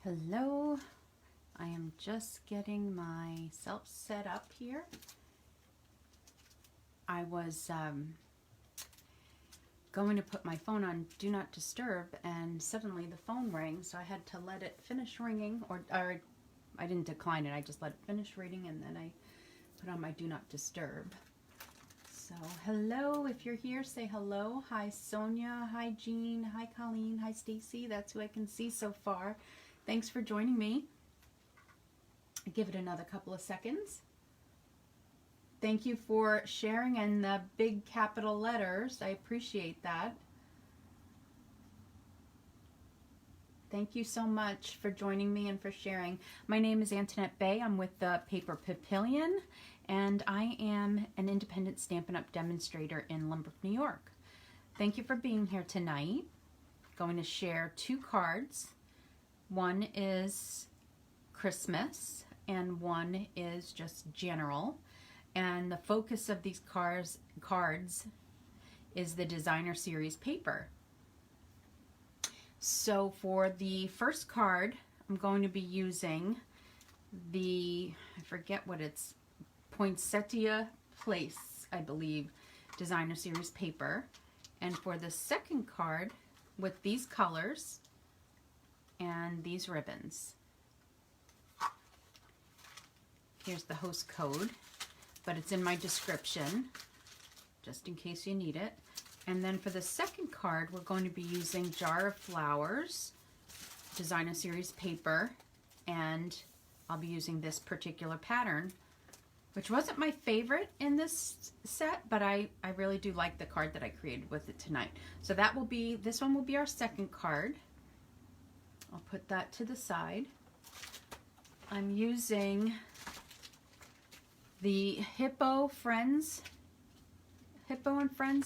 Hello, I am just getting myself set up here. I was going to put my phone on Do Not Disturb and suddenly the phone rang, so I had to let it finish ringing, or I didn't decline it, I just let it finish ringing and then I put on my Do Not Disturb. So hello, if you're here, say hello. Hi Sonia, hi Jean, hi Colleen, hi Stacy. That's who I can see so far. Thanks for joining me. Give it another couple of seconds. Thank you for sharing in the big capital letters. I appreciate that. Thank you so much for joining me and for sharing. My name is Antoinette Bay. I'm with the Paper Papillion, and I am an independent Stampin' Up! Demonstrator in Lynbrook, New York. Thank you for being here tonight. Going to share two cards. One is Christmas and one is just general. And the focus of these cards is the Designer Series paper. So for the first card, I'm going to be using the, I forget what it's, Poinsettia Place, I believe, Designer Series paper. And for the second card, with these colors and these ribbons. Here's the host code, but it's in my description, just in case you need it. And then for the second card, we're going to be using Jar of Flowers, Designer Series paper, and I'll be using this particular pattern, which wasn't my favorite in this set, but I really do like the card that I created with it tonight. So that will be, this one will be our second card. I'll put that to the side. I'm using the Hippo and Friends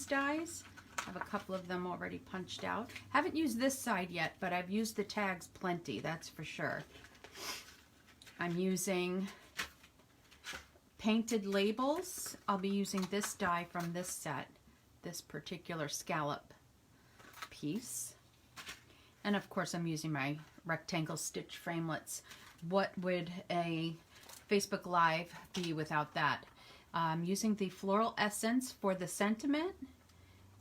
dies. I have a couple of them already punched out. Haven't used this side yet, but I've used the tags plenty, that's for sure. I'm using Painted Labels. I'll be using this die from this set, this particular scallop piece. And of course I'm using my rectangle stitch framelits. What would a Facebook Live be without that? I'm using the Floral Essence for the sentiment,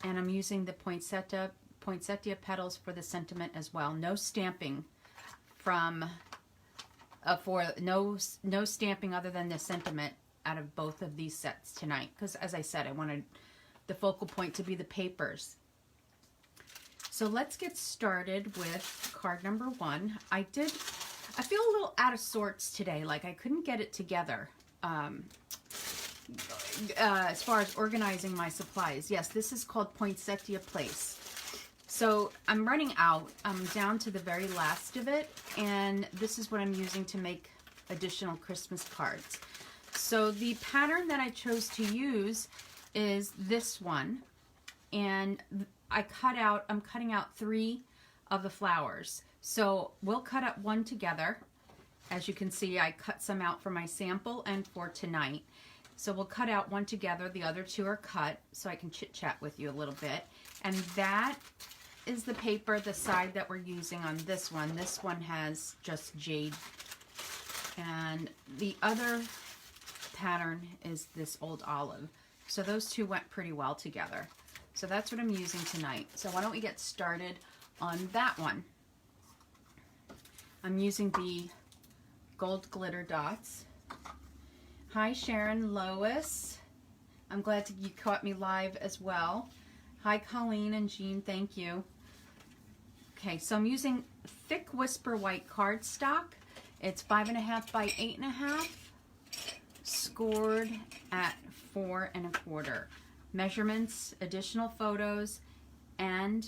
and I'm using the Poinsettia Petals for the sentiment as well. No stamping from, no stamping other than the sentiment out of both of these sets tonight, because as I said, I wanted the focal point to be the papers. So let's get started with card number one. I feel a little out of sorts today, like I couldn't get it together as far as organizing my supplies. Yes, this is called Poinsettia Place. So I'm running out. I'm down to the very last of it, and this is what I'm using to make additional Christmas cards. So the pattern that I chose to use is this one, and I'm cutting out 3 of the flowers. So we'll cut up one together. As you can see, I cut some out for my sample and for tonight. So we'll cut out one together. The other 2 are cut so I can chit chat with you a little bit. And that is the paper, the side that we're using on this one. This one has just jade. And the other pattern is this old olive. So those 2 went pretty well together. So that's what I'm using tonight. So why don't we get started on that one. I'm using the gold glitter dots. Hi Sharon, Lois. I'm glad you caught me live as well. Hi Colleen and Jean, thank you. Okay, so I'm using thick Whisper White cardstock. It's 5.5 by 8.5, scored at 4 1/4. Measurements, additional photos, and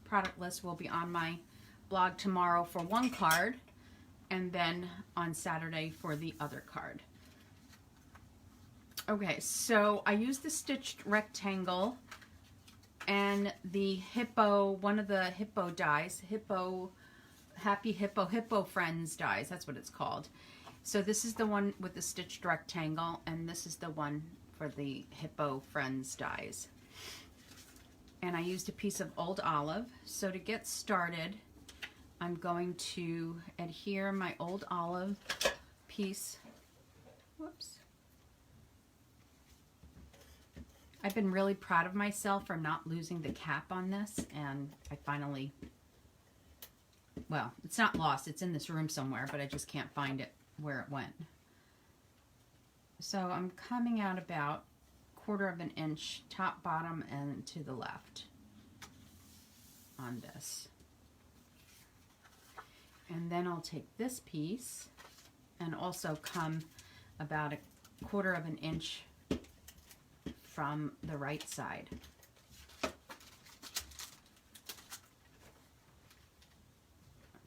product list will be on my blog tomorrow for one card, and then on Saturday for the other card. Okay, so I used the stitched rectangle and the hippo, one of the hippo dies, Happy Hippo Friends dies, that's what it's called. So this is the one with the stitched rectangle, and this is the one for the Hippo Friends dies. And I used a piece of old olive. So to get started, I'm going to adhere my old olive piece. Whoops. I've been really proud of myself for not losing the cap on this, and I finally, well, it's not lost, it's in this room somewhere, but I just can't find it where it went. So I'm coming out about 1/4 of an inch top, bottom, and to the left on this. And then I'll take this piece and also come about 1/4 of an inch from the right side.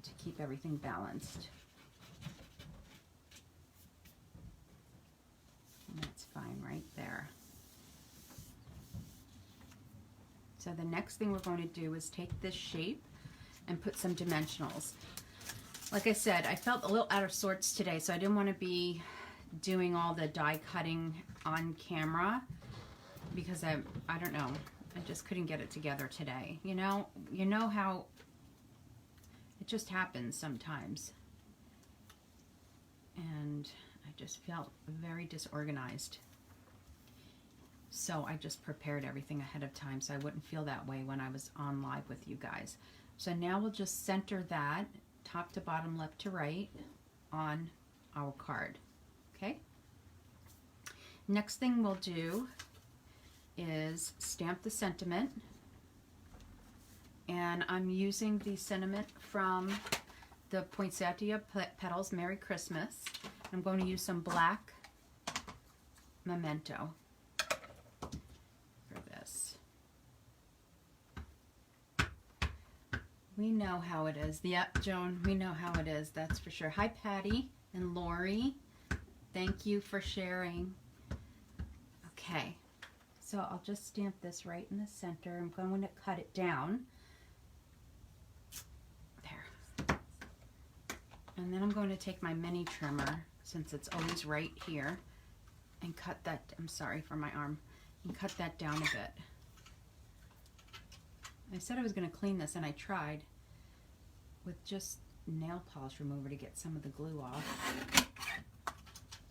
To keep everything balanced. And that's fine right there. So the next thing we're going to do is take this shape and put some dimensionals. Like I said, I felt a little out of sorts today, so I didn't want to be doing all the die cutting on camera because I don't know, I just couldn't get it together today. You know how it just happens sometimes. And I just felt very disorganized. So I just prepared everything ahead of time so I wouldn't feel that way when I was on live with you guys. So now we'll just center that top to bottom, left to right on our card. Okay? Next thing we'll do is stamp the sentiment. And I'm using the sentiment from the Poinsettia Petals Merry Christmas. I'm going to use some black memento for this. We know how it is. Yep, Joan, we know how it is, that's for sure. Hi, Patty and Lori. Thank you for sharing. Okay, so I'll just stamp this right in the center. I'm going to cut it down. There. And then I'm going to take my mini trimmer, since it's always right here, and cut that, I'm sorry for my arm, and cut that down a bit. I said I was going to clean this, and I tried with just nail polish remover to get some of the glue off.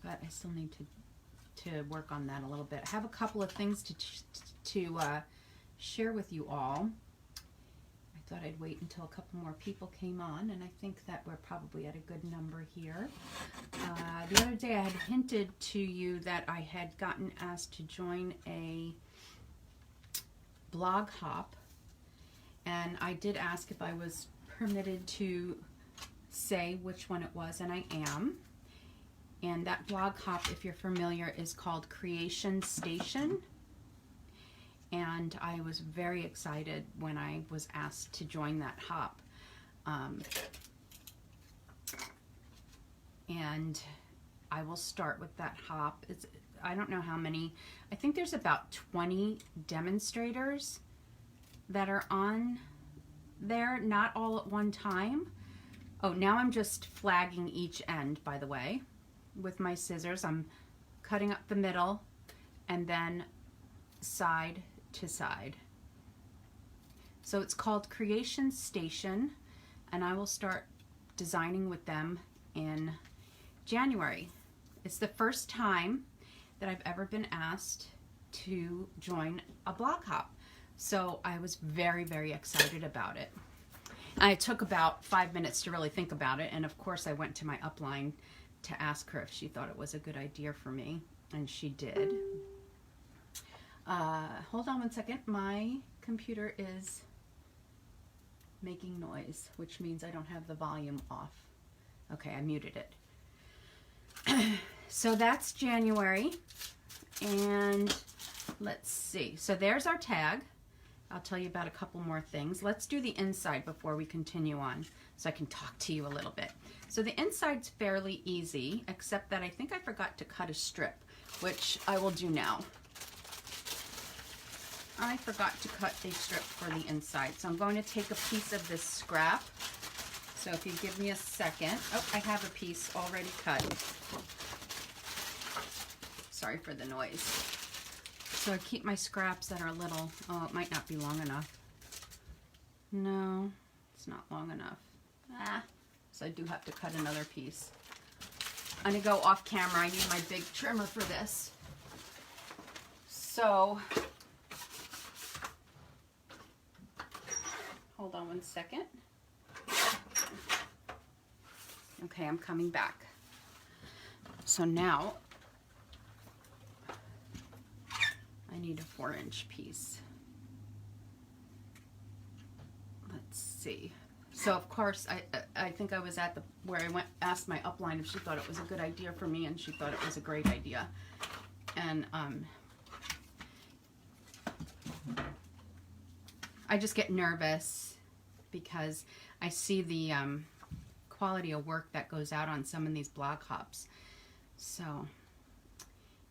But I still need to work on that a little bit. I have a couple of things to share with you all. I thought I'd wait until a couple more people came on, and I think that we're probably at a good number here. The other day I had hinted to you that I had gotten asked to join a blog hop, and I did ask if I was permitted to say which one it was, and I am. And that blog hop, if you're familiar, is called Creation Station. And I was very excited when I was asked to join that hop. And I will start with that hop. I don't know how many. I think there's about 20 demonstrators that are on there, not all at one time. Oh, now I'm just flagging each end, by the way. With my scissors, I'm cutting up the middle and then side to side. So it's called Creation Station, and I will start designing with them in January. It's the first time that I've ever been asked to join a blog hop. So I was very, very excited about it. I took about 5 minutes to really think about it, and of course I went to my upline to ask her if she thought it was a good idea for me, and she did. Hold on one second. My computer is making noise, which means I don't have the volume off. Okay, I muted it. So that's January, and let's see. So there's our tag. I'll tell you about a couple more things. Let's do the inside before we continue on so I can talk to you a little bit. So the inside's fairly easy, except that I think I forgot to cut a strip, which I will do now. I forgot to cut a strip for the inside. So I'm going to take a piece of this scrap. So if you give me a second. Oh, I have a piece already cut. Sorry for the noise. So I keep my scraps that are little. Oh, it might not be long enough. No, it's not long enough. So I do have to cut another piece. I'm gonna go off camera. I need my big trimmer for this. So, hold on one second. Okay, I'm coming back. So now, I need a 4-inch piece. Let's see. So of course, I think I was at the where I asked my upline if she thought it was a good idea for me, and she thought it was a great idea. And I just get nervous because I see the quality of work that goes out on some of these blog hops. So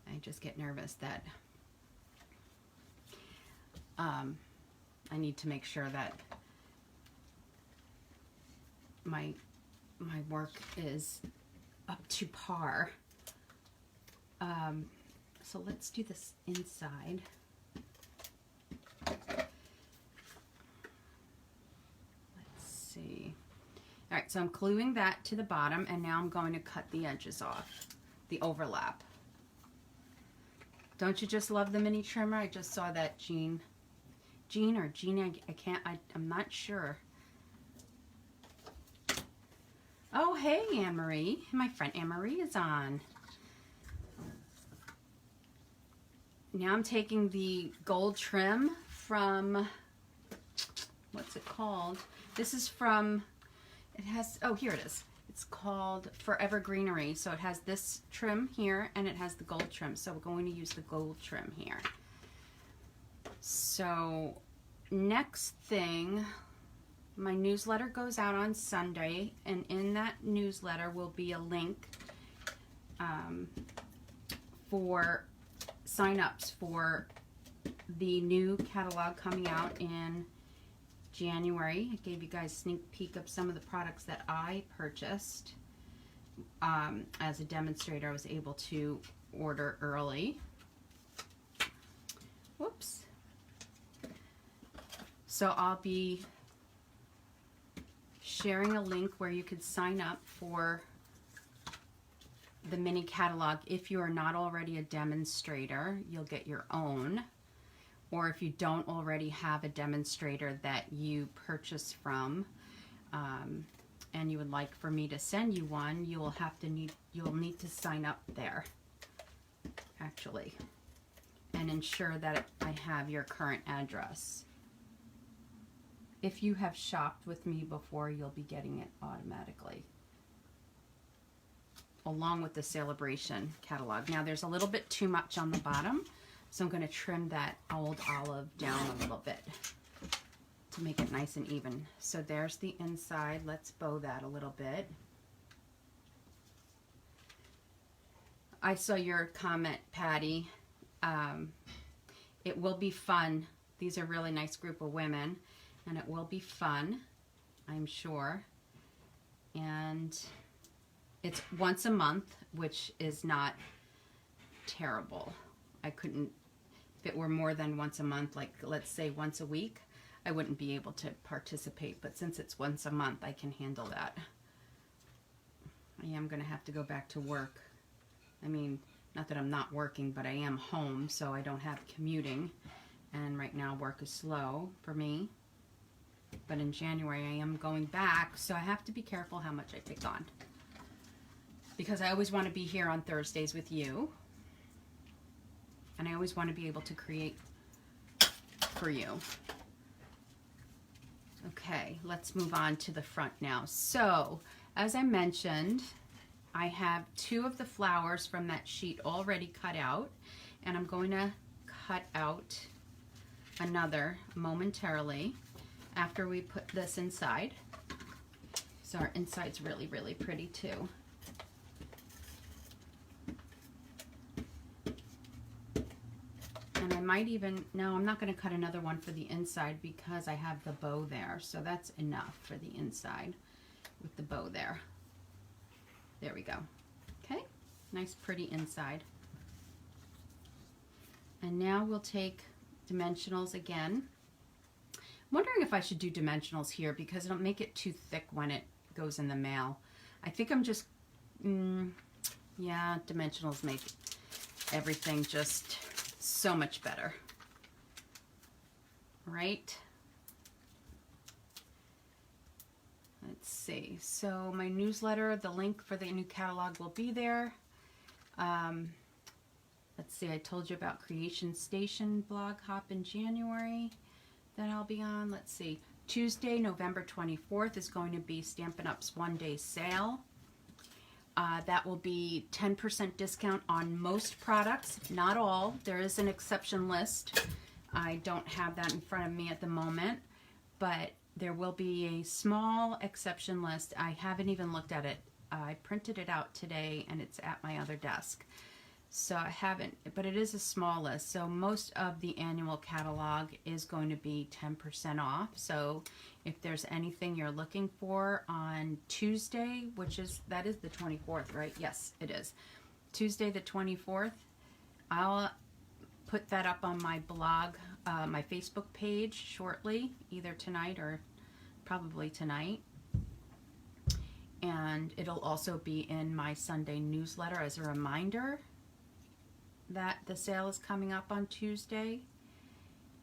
I just get nervous that I need to make sure that my work is up to par. So let's do this inside. Let's see. All right, so I'm gluing that to the bottom, and now I'm going to cut the edges off, the overlap. Don't you just love the mini trimmer? I just saw that Jean or Jeannie, I'm not sure. Oh, hey, Anne-Marie. My friend Anne-Marie is on. Now I'm taking the gold trim from, what's it called? This is from, it has, oh, here it is. It's called Forever Greenery. So it has this trim here, and it has the gold trim. So we're going to use the gold trim here. So next thing, my newsletter goes out on Sunday, and in that newsletter will be a link for sign-ups for the new catalog coming out in January. I gave you guys a sneak peek of some of the products that I purchased. As a demonstrator, I was able to order early. Whoops. So I'll be sharing a link where you could sign up for the mini catalog. If you are not already a demonstrator, you'll get your own. Or if you don't already have a demonstrator that you purchase from, and you would like for me to send you one, you'll need to sign up there, actually, and ensure that I have your current address. If you have shopped with me before, you'll be getting it automatically, along with the Celebration catalog. Now there's a little bit too much on the bottom, so I'm going to trim that old olive down a little bit to make it nice and even. So there's the inside. Let's bow that a little bit. I saw your comment, Patty. It will be fun. These are a really nice group of women, and it will be fun, I'm sure. And it's once a month, which is not terrible. I couldn't, if it were more than once a month, like let's say once a week, I wouldn't be able to participate. But since it's once a month, I can handle that. I am going to have to go back to work. I mean, not that I'm not working, but I am home, so I don't have commuting. And right now work is slow for me. But in January I am going back, so I have to be careful how much I take on. Because I always want to be here on Thursdays with you. And I always want to be able to create for you. Okay, let's move on to the front now. So, as I mentioned, I have 2 of the flowers from that sheet already cut out. And I'm going to cut out another momentarily after we put this inside. So our inside's really, really pretty too. And I might even, no, I'm not going to cut another one for the inside because I have the bow there. So that's enough for the inside with the bow there. There we go. Okay, nice pretty inside. And now we'll take dimensionals again. I'm wondering if I should do dimensionals here because it'll make it too thick when it goes in the mail. I think I'm just, yeah, Dimensionals make everything just so much better. Right? Let's see. So my newsletter, the link for the new catalog will be there. Let's see, I told you about Creation Station blog hop in January that I'll be on. Let's see. Tuesday, November 24th is going to be Stampin' Up's one-day sale. That will be 10% discount on most products, not all. There is an exception list. I don't have that in front of me at the moment, but there will be a small exception list. I haven't even looked at it. I printed it out today and it's at my other desk. So I haven't, but it is a small list. So most of the annual catalog is going to be 10% off. So if there's anything you're looking for on Tuesday, that is the 24th, right? Yes, it is. Tuesday the 24th, I'll put that up on my blog, my Facebook page shortly, either tonight or probably tonight. And it'll also be in my Sunday newsletter as a reminder that the sale is coming up on Tuesday.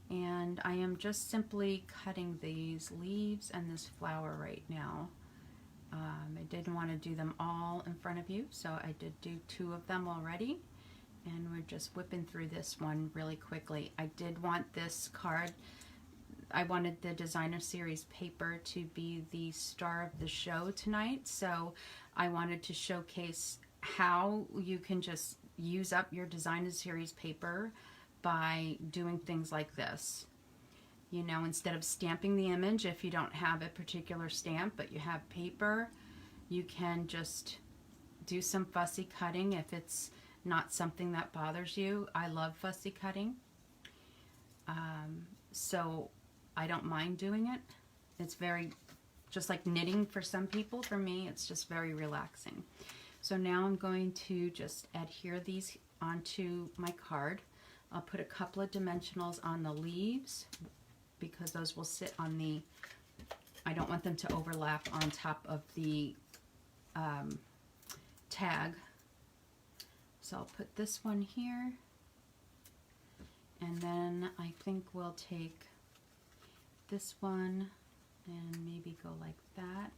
And I am just simply cutting these leaves and this flower right now. I didn't want to do them all in front of you, so I did do 2 of them already. And we're just whipping through this one really quickly. I did want this card, I wanted the designer series paper to be the star of the show tonight, so I wanted to showcase how you can just use up your designer series paper by doing things like this. You know, instead of stamping the image, if you don't have a particular stamp but you have paper, you can just do some fussy cutting if it's not something that bothers you. I love fussy cutting, so I don't mind doing it. It's very, just like knitting for some people. For me, it's just very relaxing. So now I'm going to just adhere these onto my card. I'll put a couple of dimensionals on the leaves because those will sit on the, I don't want them to overlap on top of the tag. So I'll put this one here, and then I think we'll take this one and maybe go like that.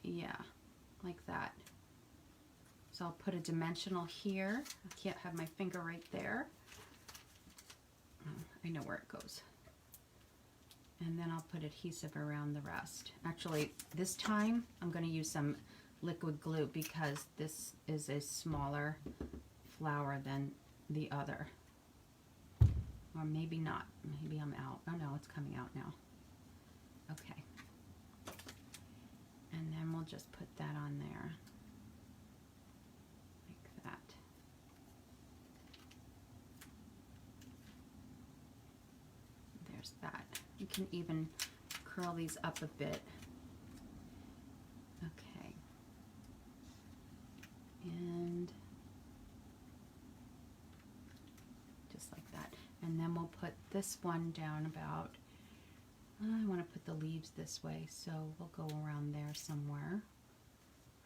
Yeah, like that. So I'll put a dimensional here. I can't have my finger right there. I know where it goes. And then I'll put adhesive around the rest. Actually, this time I'm going to use some liquid glue because this is a smaller flower than the other. Or maybe not. Maybe I'm out. Oh no, it's coming out now. Okay. And then we'll just put that on there. Like that. There's that. You can even curl these up a bit. Okay. And just like that. And then we'll put this one down about, I want to put the leaves this way, so we'll go around there somewhere.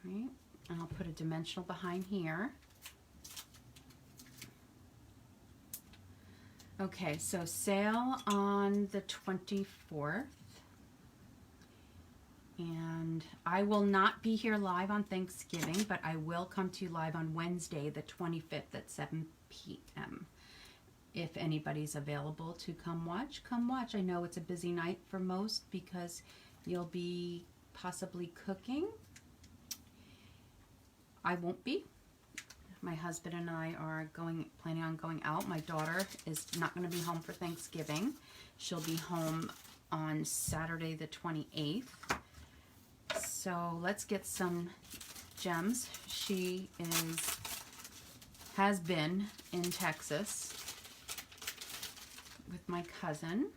Right? And I'll put a dimensional behind here. Okay, so sale on the 24th. And I will not be here live on Thanksgiving, but I will come to you live on Wednesday, the 25th at 7 p.m. If anybody's available to come watch, come watch. I know it's a busy night for most because you'll be possibly cooking. I won't be. My husband and I are planning on going out. My daughter is not going to be home for Thanksgiving. She'll be home on Saturday the 28th. So let's get some gems. She has been in Texas with my cousin,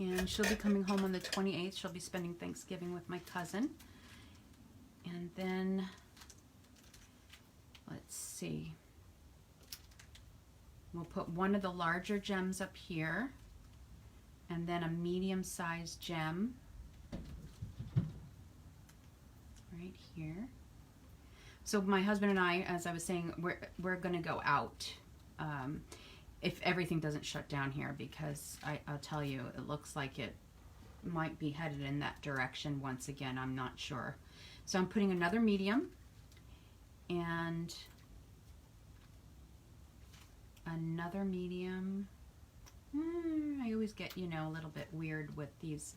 and she'll be coming home on the 28th. She'll be spending Thanksgiving with my cousin. And then let's see, we'll put one of the larger gems up here and then a medium-sized gem right here. So my husband and I, as I was saying, we're going to go out if everything doesn't shut down here, because I'll tell you, it looks like it might be headed in that direction once again. I'm not sure. So I'm putting another medium and another medium. I always get, you know, a little bit weird with these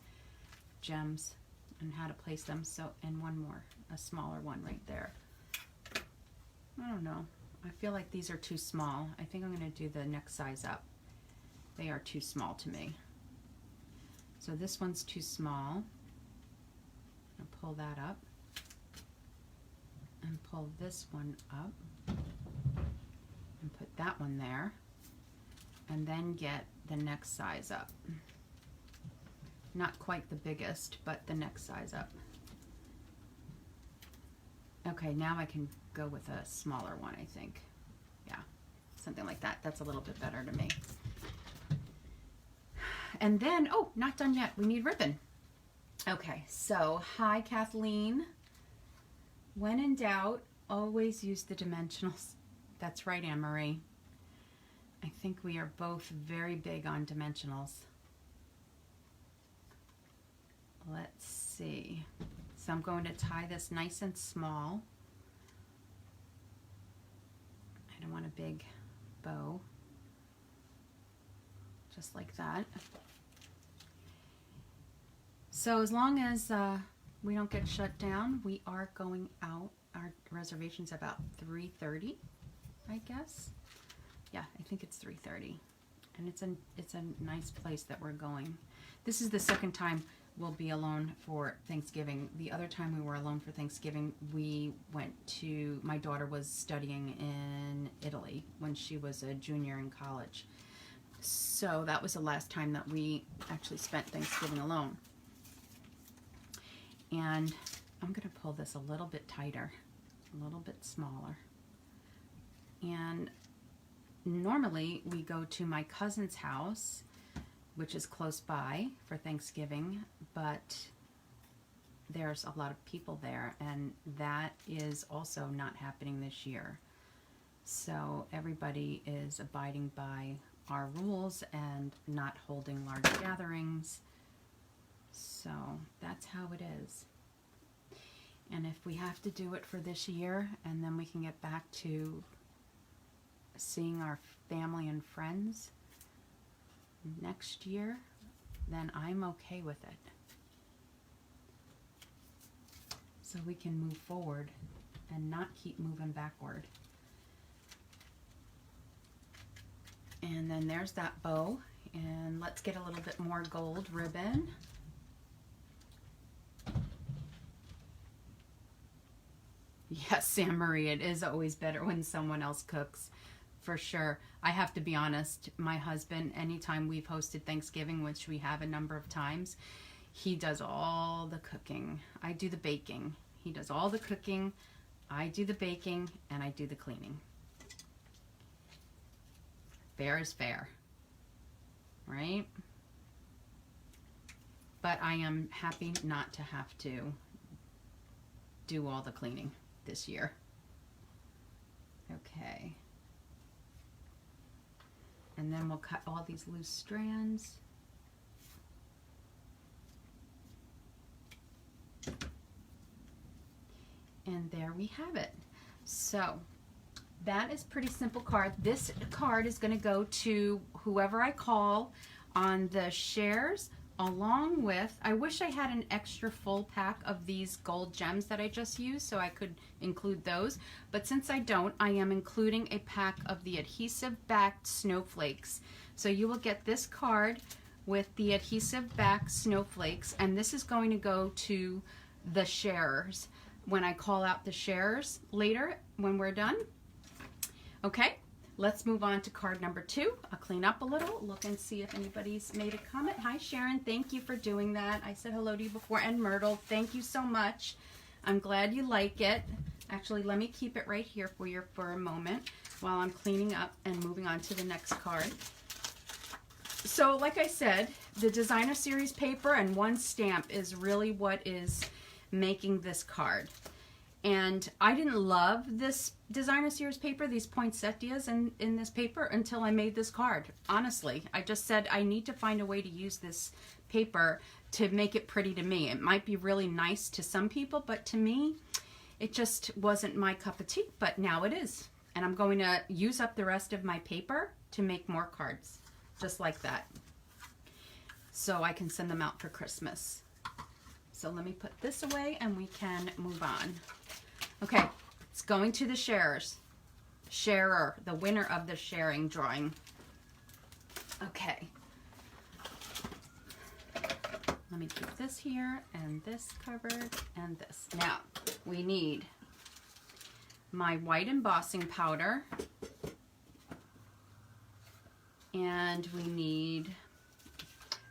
gems and how to place them. So, and one more, a smaller one right there. I don't know. I feel like these are too small. I think I'm going to do the next size up. They are too small to me. So this one's too small. I'll pull that up. And pull this one up. And put that one there. And then get the next size up. Not quite the biggest, but the next size up. Okay, now I can go with a smaller one, I think. Yeah, something like that. That's a little bit better to me. And then, oh, not done yet. We need ribbon. Okay, so hi, Kathleen. When in doubt, always use the dimensionals. That's right, Anne-Marie. I think we are both very big on dimensionals. Let's see. So I'm going to tie this nice and small. I don't want a big bow. Just like that. So as long as we don't get shut down, we are going out. Our reservation's about 3:30, I guess. Yeah, I think it's 3:30. And it's a nice place that we're going. This is the second time we'll be alone for Thanksgiving. The other time we were alone for Thanksgiving, we went to, my daughter was studying in Italy when she was a junior in college. So that was the last time that we actually spent Thanksgiving alone. And I'm going to pull this a little bit tighter, a little bit smaller. And normally we go to my cousin's house, which is close by, for Thanksgiving, but there's a lot of people there, and that is also not happening this year. So everybody is abiding by our rules and not holding large gatherings. So that's how it is. And if we have to do it for this year, and then we can get back to seeing our family and friends next year, then I'm okay with it. So we can move forward and not keep moving backward. And then there's that bow. And let's get a little bit more gold ribbon. Yes, Sam Marie, it is always better when someone else cooks. For sure. I have to be honest, my husband, anytime we've hosted Thanksgiving, which we have a number of times, he does all the cooking. I do the baking. He does all the cooking, I do the baking, and I do the cleaning. Fair is fair, right? But I am happy not to have to do all the cleaning this year. Okay. And then we'll cut all these loose strands. And there we have it. So that is pretty simple card. This card is going to go to whoever I call on the shares, along with, I wish I had an extra full pack of these gold gems that I just used so I could include those. But since I don't, I am including a pack of the adhesive backed snowflakes. So you will get this card with the adhesive backed snowflakes, and this is going to go to the sharers when I call out the sharers later when we're done. Okay, let's move on to card number 2. I'll clean up a little, look and see if anybody's made a comment. Hi Sharon, thank you for doing that. I said hello to you before. And Myrtle, thank you so much. I'm glad you like it. Actually, let me keep it right here for you for a moment while I'm cleaning up and moving on to the next card. So like I said, the designer series paper and one stamp is really what is making this card. And I didn't love this designer series paper, these poinsettias in this paper, until I made this card. Honestly, I just said I need to find a way to use this paper to make it pretty to me. It might be really nice to some people, but to me, it just wasn't my cup of tea, but now it is. And I'm going to use up the rest of my paper to make more cards, just like that, so I can send them out for Christmas. So let me put this away and we can move on. Okay, it's going to the sharers. Sharer, the winner of the sharing drawing. Okay. Let me keep this here and this covered and this. Now, we need my white embossing powder. And we need,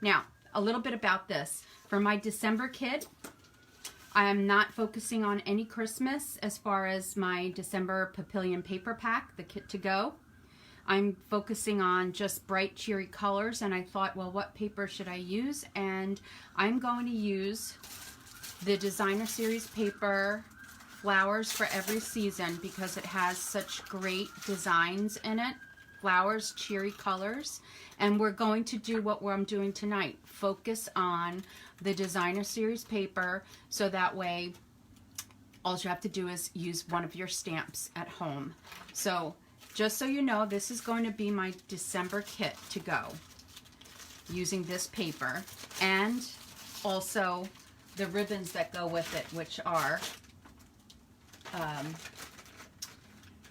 now, a little bit about this. For my December kit, I am not focusing on any Christmas as far as my December Papillion paper pack, the kit to go. I'm focusing on just bright, cheery colors, and I thought, well, what paper should I use? And I'm going to use the Designer Series paper, Flowers for Every Season, because it has such great designs in it. Flowers, cheery colors. And we're going to do what I'm doing tonight. Focus on the Designer Series paper, so that way all you have to do is use one of your stamps at home. So just so you know, this is going to be my December kit to go, using this paper, and also the ribbons that go with it, which are,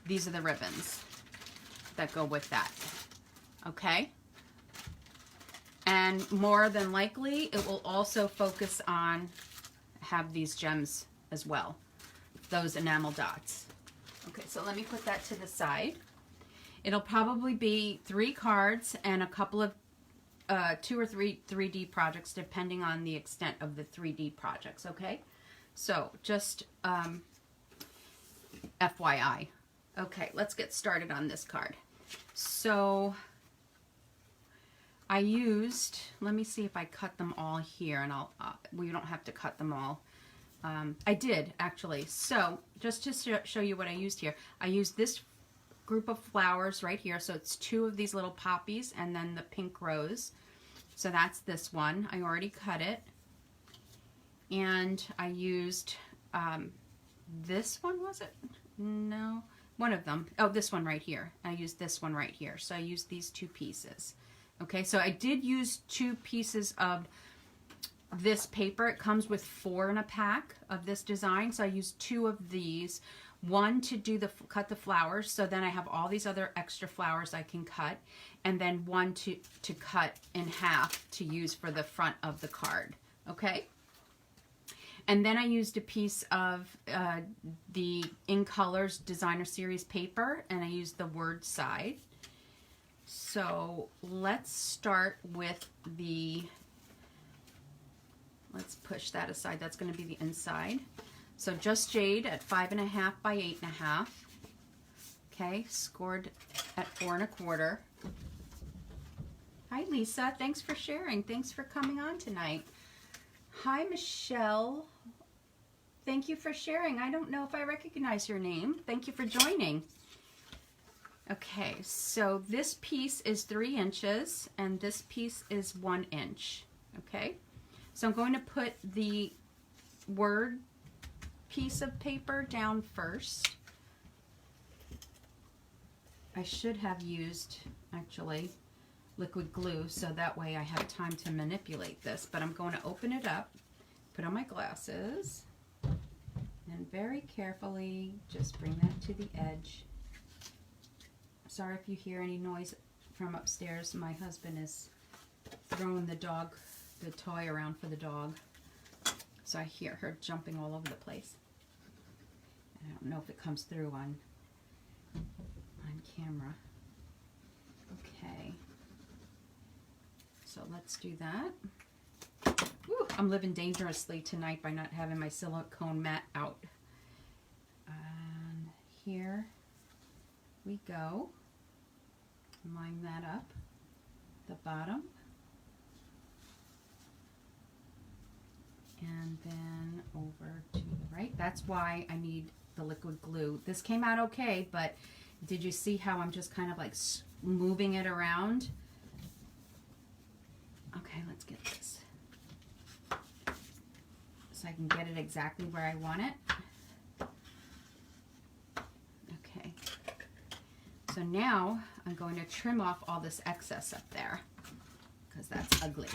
these are the ribbons that go with that. Okay? And more than likely, it will also focus on, have these gems as well, those enamel dots. Okay, so let me put that to the side. It'll probably be 3 cards and a couple of 2 or 3 3D projects, depending on the extent of the 3D projects, okay? So just FYI. Okay, let's get started on this card. So I used, let me see if I cut them all here, and I'll, we don't have to cut them all. I did, actually. So just to show you what I used here, I used this group of flowers right here. So it's 2 of these little poppies and then the pink rose. So that's this one. I already cut it. And I used this one, was it? No, one of them. Oh, this one right here. I used this one right here. So I used these 2 pieces. Okay, so I did use 2 pieces of this paper. It comes with 4 in a pack of this design. So I used 2 of these. One to do the cut the flowers, so then I have all these other extra flowers I can cut, and then one to cut in half to use for the front of the card. Okay, and then I used a piece of the In Colors Designer Series paper, and I used the word side. So let's start with the, let's push that aside, that's going to be the inside. So Just Jade at 5.5 by 8.5. Okay, scored at 4 1/4. Hi Lisa, thanks for sharing. Thanks for coming on tonight. Hi Michelle, thank you for sharing. I don't know if I recognize your name. Thank you for joining. Okay, so this piece is 3 inches and this piece is 1 inch. Okay, so I'm going to put the word piece of paper down first. I should have used actually liquid glue so that way I have time to manipulate this, but I'm going to open it up, put on my glasses, and very carefully just bring that to the edge. Sorry if you hear any noise from upstairs. My husband is throwing the toy around for the dog. So I hear her jumping all over the place. I don't know if it comes through on camera. Okay. So let's do that. Woo, I'm living dangerously tonight by not having my silicone mat out. And here we go. Line that up. The bottom. And then over to the right. That's that's why I need the liquid glue. This came out okay, but did you see how I'm just kind of like moving it around? Okay, let's get this so I can get it exactly where I want it. Okay, so now I'm going to trim off all this excess up there because that's ugly.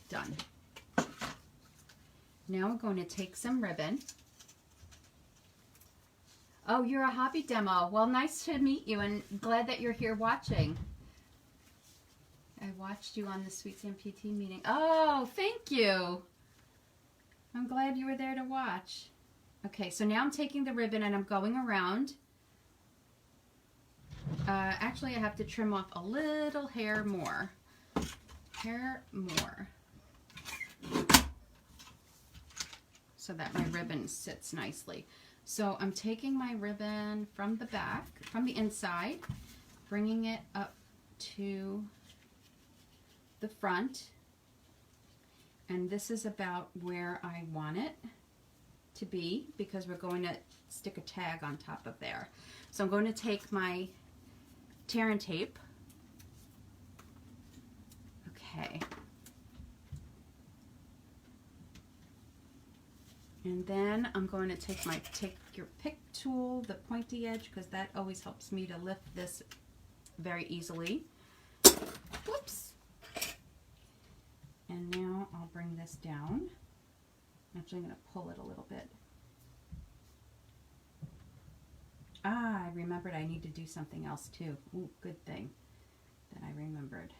Done. Now we're going to take some ribbon. Oh, you're a hobby demo. Well, nice to meet you and glad that you're here watching. I watched you on the Sweet Sam PT meeting. Oh, thank you. I'm glad you were there to watch. Okay, so now I'm taking the ribbon and I'm going around. Actually, I have to trim off a little hair more. So that my ribbon sits nicely. So I'm taking my ribbon from the back, from the inside, bringing it up to the front, and this is about where I want it to be because we're going to stick a tag on top of there. So I'm going to take my tear and tape. Okay. And then I'm going to take your pick tool, the pointy edge, because that always helps me to lift this very easily. Whoops. And now I'll bring this down. Actually, I'm going to pull it a little bit. Ah, I remembered I need to do something else too. Ooh, good thing that I remembered.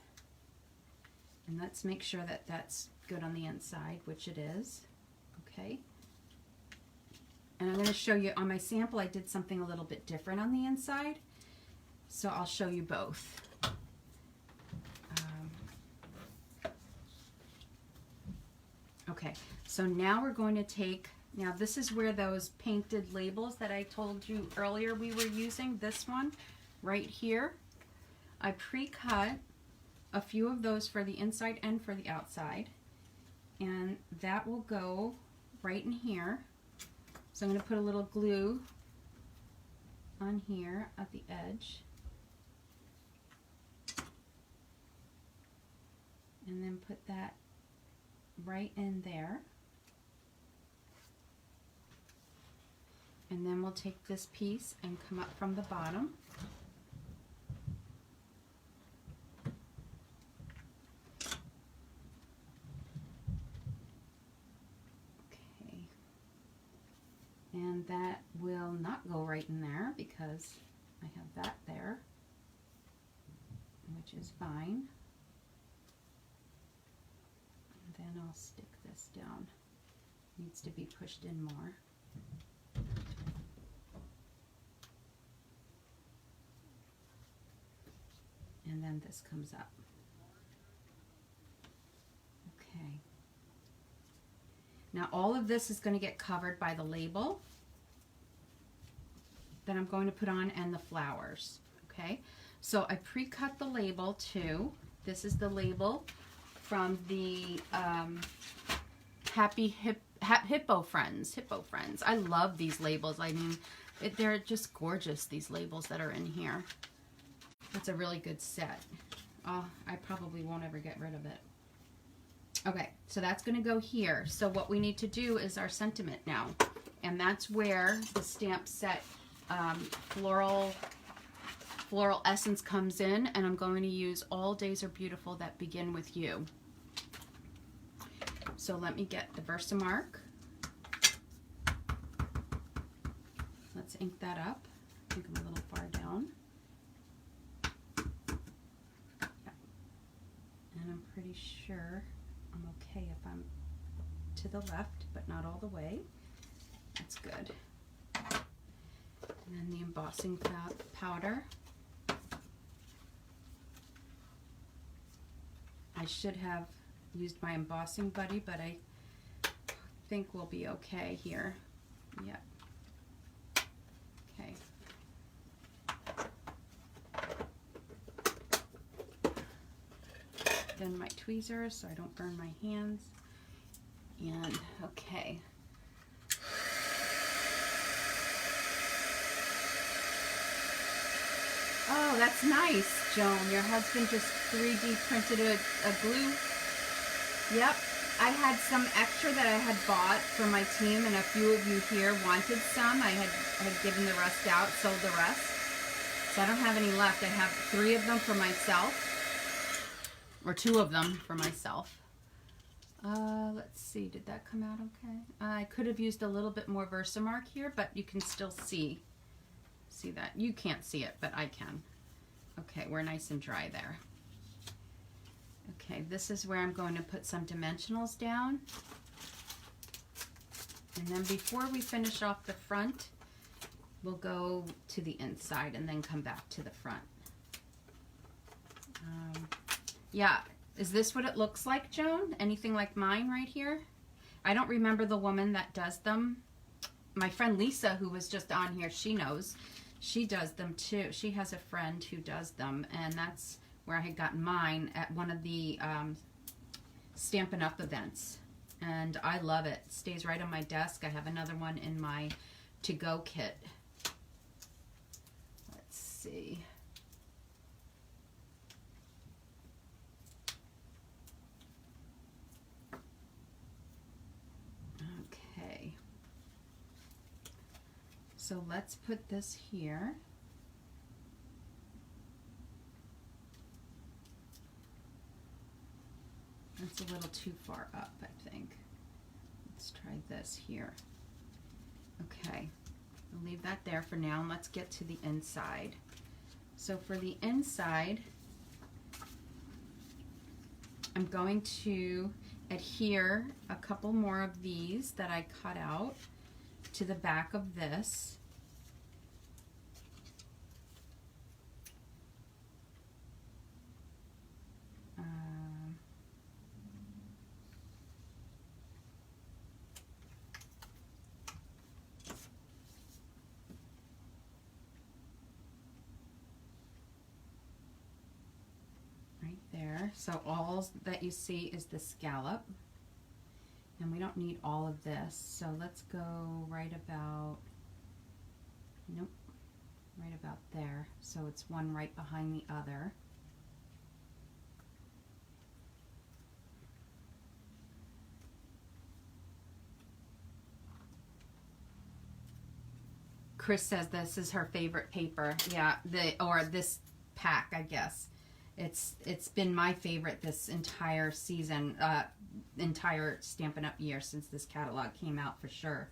And let's make sure that that's good on the inside, which it is. Okay. And I'm going to show you on my sample, I did something a little bit different on the inside. So I'll show you both. Okay, so now we're going to take, now this is where those painted labels that I told you earlier we were using, this one right here. I pre-cut a few of those for the inside and for the outside. And that will go right in here. So I'm going to put a little glue on here at the edge. And then put that right in there. And then we'll take this piece and come up from the bottom. And that will not go right in there because I have that there, which is fine. And then I'll stick this down. Needs to be pushed in more. And then this comes up. Okay. Now all of this is going to get covered by the label that I'm going to put on and the flowers. Okay, so I pre-cut the label too. This is the label from the Hippo Friends. I love these labels. I mean, they're just gorgeous, these labels that are in here. It's a really good set. Oh, I probably won't ever get rid of it. Okay, so that's going to go here. So what we need to do is our sentiment now. And that's where the stamp set floral essence comes in. And I'm going to use All Days Are Beautiful That Begin With You. So let me get the Versamark. Let's ink that up. I think I'm a little far down. And I'm pretty sure I'm okay if I'm to the left, but not all the way. That's good. And then the embossing powder. I should have used my embossing buddy, but I think we'll be okay here. Yep. Okay. Then my tweezers so I don't burn my hands. And okay. Oh, that's nice, Joan. Your husband just 3D printed a glue. Yep. I had some extra that I had bought for my team, and a few of you here wanted some. I had given the rest out, sold the rest. So I don't have any left. I have 3 of them for myself, or 2 of them for myself. Let's see, did that come out okay? I could have used a little bit more Versamark here, but you can still see that. You can't see it, but I can. Okay, we're nice and dry there. Okay, this is where I'm going to put some dimensionals down. And then before we finish off the front, we'll go to the inside and then come back to the front. Yeah, is this what it looks like, Joan? Anything like mine right here? I don't remember the woman that does them. My friend Lisa, who was just on here, she knows. She does them too. She has a friend who does them, and that's where I had gotten mine at one of the Stampin' Up! Events. And I love it. It stays right on my desk. I have another one in my to-go kit. Let's see. Okay. So let's put this here. That's a little too far up, I think. Let's try this here. Okay, I'll leave that there for now, and let's get to the inside. So for the inside, I'm going to adhere a couple more of these that I cut out to the back of this. There. So all that you see is the scallop, and we don't need all of this, so let's go right about, nope, right about there, so it's one right behind the other. Chris says this is her favorite paper. Yeah, or this pack, I guess. It's been my favorite this entire season, entire Stampin' Up! Year since this catalog came out, for sure.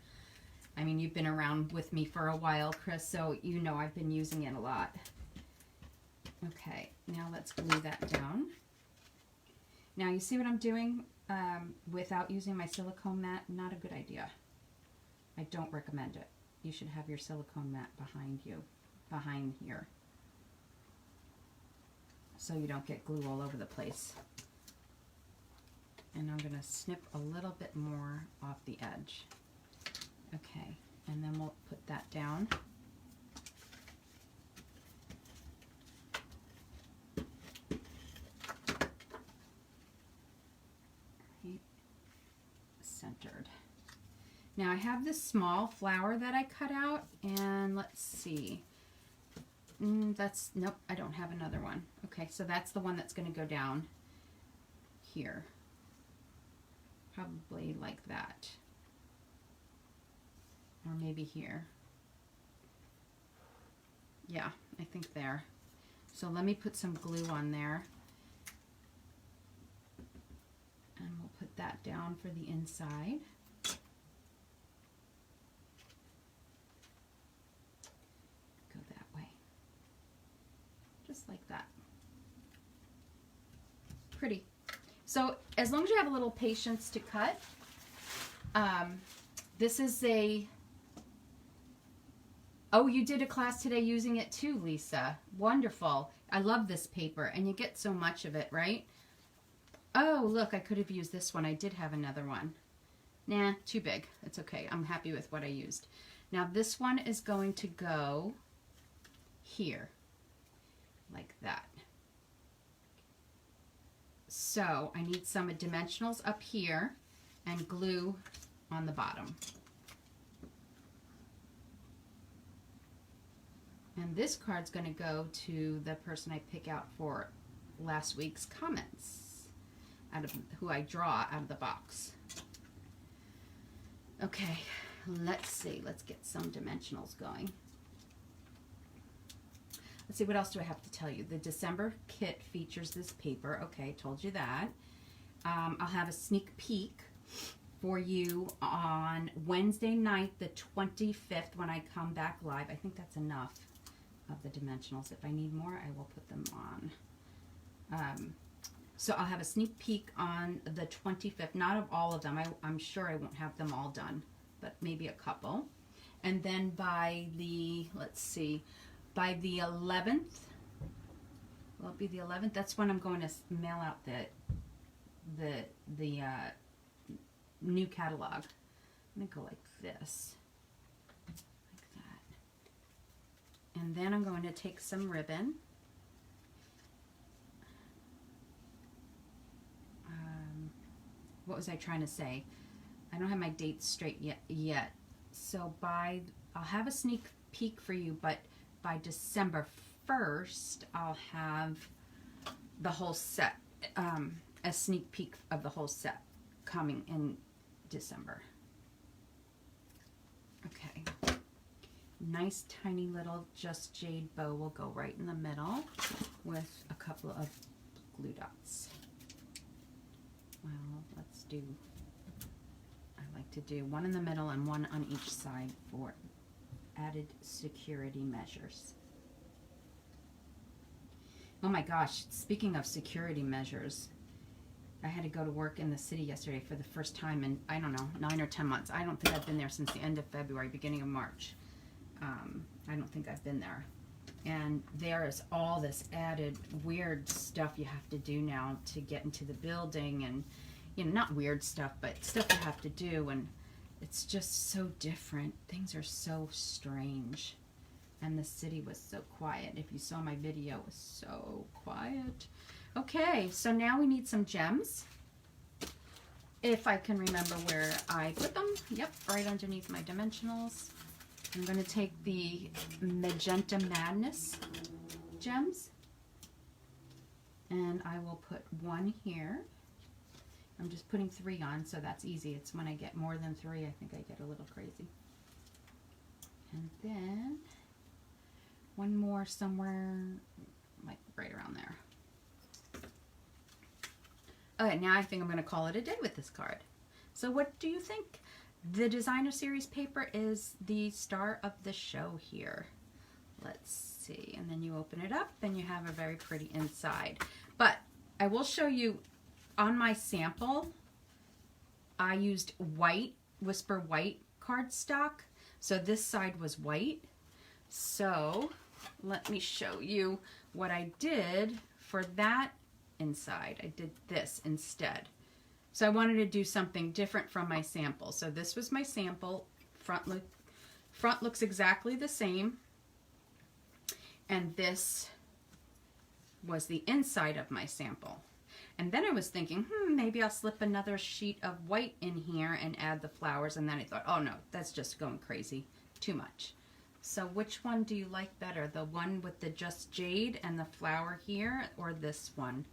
I mean, you've been around with me for a while, Chris, so you know I've been using it a lot. Okay, now let's glue that down. Now you see what I'm doing without using my silicone mat? Not a good idea. I don't recommend it. You should have your silicone mat behind you, behind here, so you don't get glue all over the place. And I'm going to snip a little bit more off the edge. Okay, and then we'll put that down. Right, centered. Now I have this small flower that I cut out, and let's see. That's, nope, I don't have another one. Okay, so that's the one that's going to go down here. Probably like that. Or maybe here. Yeah, I think there. So let me put some glue on there. And we'll put that down for the inside. Just like that. Pretty. So as long as you have a little patience to cut, this is a, oh, you did a class today using it too, Lisa. Wonderful. I love this paper, and you get so much of it, right? Oh, look, I could have used this one. I did have another one. Nah, too big. It's okay. I'm happy with what I used. Now this one is going to go here. Like that. So I need some dimensionals up here, and glue on the bottom. And this card's going to go to the person I pick out for last week's comments, out of who I draw out of the box. Okay, let's see. Let's get some dimensionals going. Let's see, what else do I have to tell you? The December kit features this paper. Okay, told you that. I'll have a sneak peek for you on Wednesday night, the 25th, when I come back live. I think that's enough of the dimensionals. If I need more, I will put them on. So I'll have a sneak peek on the 25th. Not of all of them. I'm sure I won't have them all done, but maybe a couple. And then by the, let's see, by the 11th, will it be the 11th? That's when I'm going to mail out the new catalog. I'm going to go like this. Like that. And then I'm going to take some ribbon. What was I trying to say? I don't have my dates straight yet. So I'll have a sneak peek for you, but by December 1st, I'll have the whole set, a sneak peek of the whole set coming in December. Okay. Nice tiny little Just Jade bow will go right in the middle with a couple of glue dots. Well, let's do, I like to do one in the middle and one on each side for added security measures. Oh my gosh, speaking of security measures, I had to go to work in the city yesterday for the first time in, I don't know, 9 or 10 months. I don't think I've been there since the end of February, beginning of March. I don't think I've been there. And there is all this added weird stuff you have to do now to get into the building, and, you know, not weird stuff, but stuff you have to do, and it's just so different. Things are so strange. And the city was so quiet. If you saw my video, it was so quiet. Okay, so now we need some gems. If I can remember where I put them. Yep, right underneath my dimensionals. I'm going to take the Magenta Madness gems. And I will put one here. I'm just putting 3 on, so that's easy. It's when I get more than 3, I think I get a little crazy. And then one more somewhere, like right around there. Okay, now I think I'm going to call it a day with this card. So what do you think? The Designer Series paper is the star of the show here. Let's see. And then you open it up and you have a very pretty inside. But I will show you on my sample, I used white, Whisper White cardstock. So this side was white. So let me show you what I did for that inside. I did this instead. So I wanted to do something different from my sample. So this was my sample. Front looks exactly the same. And this was the inside of my sample. And then I was thinking, maybe I'll slip another sheet of white in here and add the flowers. And then I thought, oh no, that's just going crazy. Too much. So which one do you like better? The one with the Just Jade and the flower here, or this one?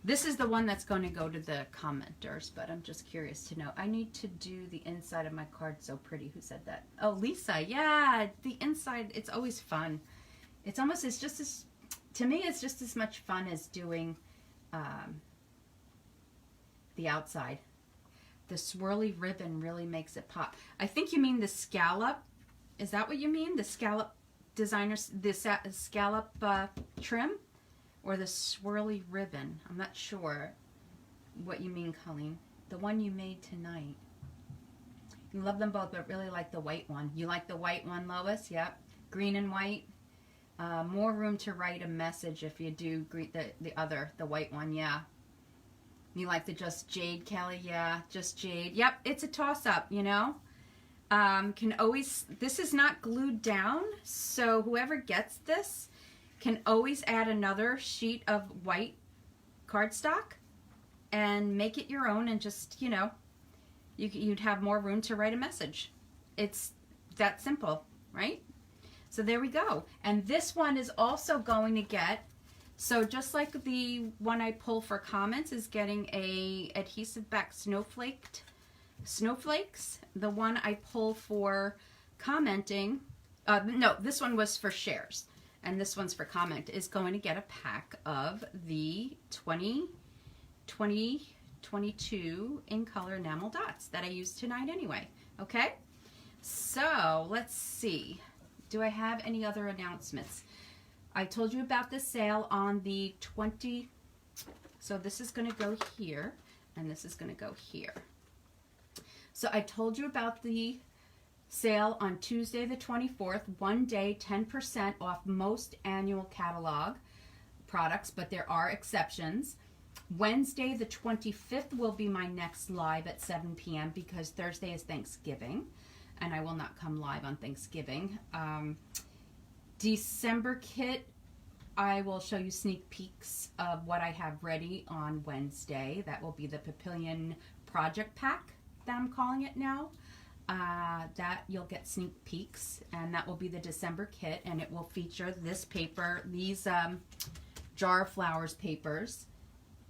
This is the one that's going to go to the commenters, but I'm just curious to know. I need to do the inside of my card so pretty. Who said that? Oh, Lisa. Yeah, the inside, it's always fun. It's just as, to me, it's just as much fun as doing the outside. The swirly ribbon really makes it pop. I think you mean the scallop. Is that what you mean? The scallop designers, the scallop trim? Or the swirly ribbon. I'm not sure what you mean, Colleen. The one you made tonight. You love them both, but really like the white one. You like the white one, Lois? Yep. Green and white. More room to write a message if you do the white one, yeah. You like the Just Jade, Kelly? Yeah, Just Jade. Yep, it's a toss-up, you know. This is not glued down, so whoever gets this can always add another sheet of white cardstock and make it your own and just, you know, you'd have more room to write a message. It's that simple, right? So there we go. And this one is also going to get, so just like the one I pull for comments is getting a adhesive back snowflakes, the one I pull for commenting, no, this one was for shares, and this one's for comment, is going to get a pack of the 2022 in color enamel dots that I used tonight anyway. Okay, so let's see. Do I have any other announcements? I told you about the sale on the 20. So this is going to go here, and this is going to go here. So I told you about the sale on Tuesday the 24th, 1 day, 10% off most annual catalog products, but there are exceptions. Wednesday the 25th will be my next live at 7 p.m. because Thursday is Thanksgiving, and I will not come live on Thanksgiving. December kit, I will show you sneak peeks of what I have ready on Wednesday. That will be the Papillion Project Pack that I'm calling it now. That you'll get sneak peeks, and that will be the December kit, and it will feature this paper, these Jar of Flowers papers.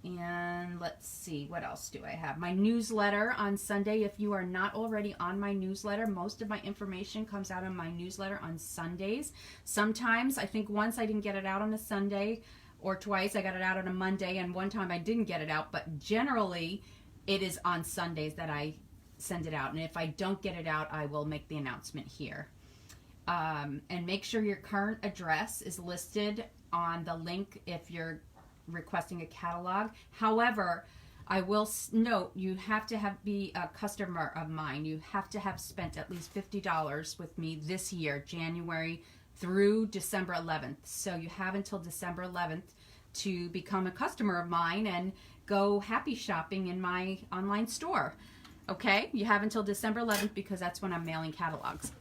And let's see, what else do I have? My newsletter on Sunday. If you are not already on my newsletter, most of my information comes out on my newsletter on Sundays. Sometimes, I think once I didn't get it out on a Sunday, or twice I got it out on a Monday, and one time I didn't get it out, but generally it is on Sundays that I send it out. And if I don't get it out, I will make the announcement here. And make sure your current address is listed on the link if you're requesting a catalog. However, I will note you have to be a customer of mine. You have to have spent at least $50 with me this year, January through December 11th. So you have until December 11th to become a customer of mine and go happy shopping in my online store. Okay, you have until December 11th because that's when I'm mailing catalogs.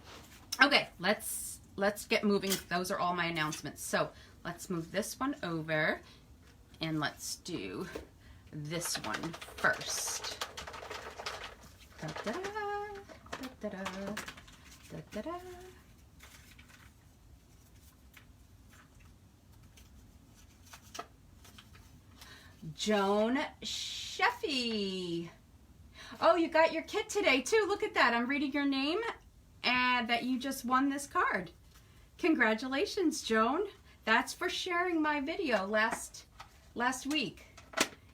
Okay, let's get moving. Those are all my announcements. So let's move this one over. And let's do this one first. Da-da-da, da-da-da, da-da-da. Joan Sheffy. Oh, you got your kit today too. Look at that. I'm reading your name and that you just won this card. Congratulations, Joan. That's for sharing my video last week,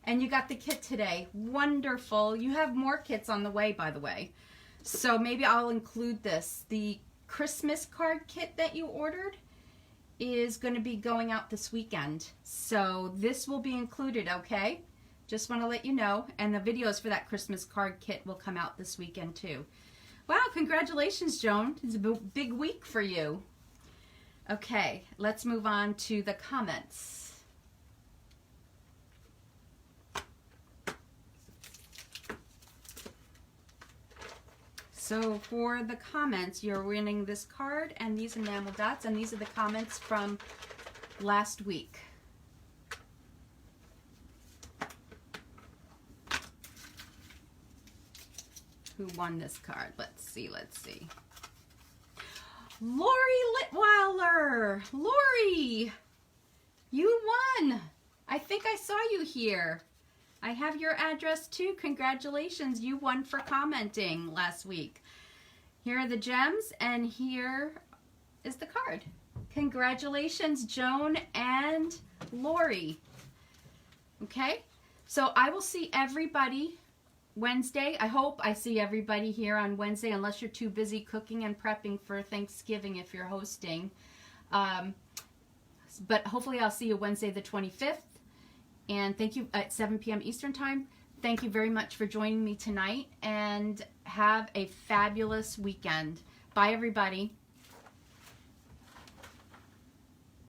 and you got the kit today. Wonderful. You have more kits on the way, by the way, so maybe I'll include this. The Christmas card kit that you ordered is going to be going out this weekend, so this will be included. Okay, just want to let you know, and the videos for that Christmas card kit will come out this weekend too. Wow, congratulations, Joan. It's a big week for you. Okay, let's move on to the comments. So for the comments, you're winning this card and these enamel dots, and these are the comments from last week. Who won this card? Let's see. Lori Litweiler. Lori, you won. I think I saw you here. I have your address too. Congratulations. You won for commenting last week. Here are the gems, and here is the card. Congratulations, Joan and Lori. Okay, so I will see everybody Wednesday. I hope I see everybody here on Wednesday, unless you're too busy cooking and prepping for Thanksgiving if you're hosting. But hopefully I'll see you Wednesday the 25th. And thank you at 7 p.m. Eastern Time. Thank you very much for joining me tonight, and have a fabulous weekend. Bye, everybody.